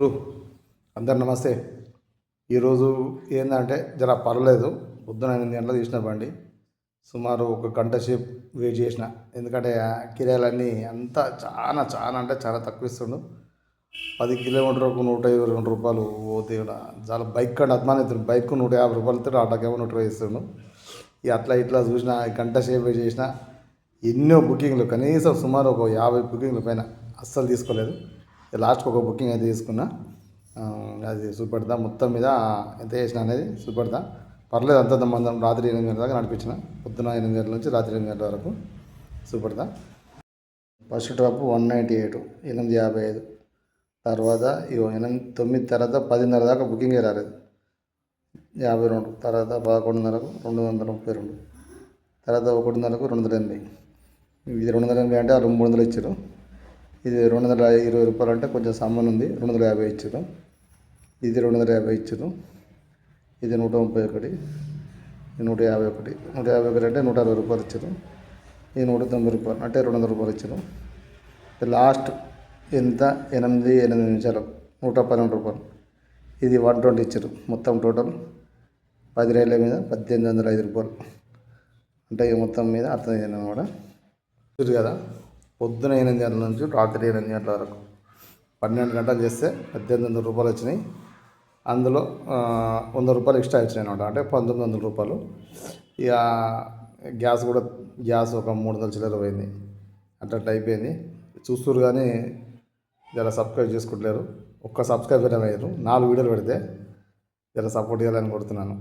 Hello, అందరు నమస్తే. ఈరోజు ఏంటంటే జర పర్లేదు, పొద్దున 8 గంటలకు తీసిన బండి. సుమారు ఒక గంట సేపు వెయిట్ చేసిన, ఎందుకంటే కిరాయిలన్నీ అంతా చాలా చాలా అంటే చాలా తక్కువ ఇస్తుండు. 10 కిలోమీటర్లకు 122 రూపాయలు పోతే కూడా చాలా బైక్ కంటే అద్మానం. బైక్ 150 రూపాయలతో ఆటోకేమో 120 ఇస్తుండు. ఇక అట్లా ఇట్లా చూసిన, గంట సేపు వెయిట్ చేసిన. ఎన్నో బుకింగ్లు, కనీసం సుమారు ఒక 50 బుకింగ్ల పైన అస్సలు తీసుకోలేదు. లాస్ట్కి ఒక బుకింగ్ అయితే తీసుకున్నా. అది చూపెడతా, మొత్తం మీద ఎంత చేసిన అనేది చూపెడతా. పర్లేదు, అంత మందం. రాత్రి 8 గంటల దాకా నడిపించిన, పొద్దున 8 గంటల నుంచి రాత్రి 8 గంటల వరకు చూపెడతా. First drop 198, 855. తర్వాత 9 తర్వాత 10:30 దాకా బుకింగే రాలేదు, 52. తర్వాత 11:30కు 232. తర్వాత 1:30కు 280. ఇది 280 అంటే వాళ్ళు 300 ఇచ్చారు. ఇది 220 రూపాయలు అంటే కొంచెం సామాన్ ఉంది, 250 ఇచ్చారు. ఇది 250 ఇచ్చారు. ఇది 131, 151. 151 అంటే 160 రూపాయలు ఇచ్చారు. ఇది 190 రూపాయలు అంటే 200 రూపాయలు ఇచ్చారు. లాస్ట్ ఎంత 8 నిమిషాలు 112 రూపాయలు. ఇది 120 ఇచ్చారు. మొత్తం టోటల్ 10 రైళ్ళ మీద 1805 రూపాయలు. అంటే మొత్తం మీద అర్థమైంది అన్నమాట. చూడు కదా, పొద్దున 8 గంటల నుంచి రాత్రి 8 గంటల వరకు 12 గంటలు చేస్తే 1800 రూపాయలు వచ్చినాయి. అందులో 100 రూపాయలు ఎక్స్ట్రా వచ్చినాయి అనమాట, అంటే 1900 రూపాయలు. ఇక గ్యాస్ కూడా, గ్యాస్ ఒక 300 చిల్లర పోయింది. అట్లా అయిపోయింది. చూస్తున్నారు కానీ జర సబ్స్క్రైబ్ చేసుకుంటలేరు. ఒక్క సబ్స్క్రైబర్ అయ్యారు. 4 వీడియోలు పెడితే జర సపోర్ట్ చేయాలని కొడుతున్నాను.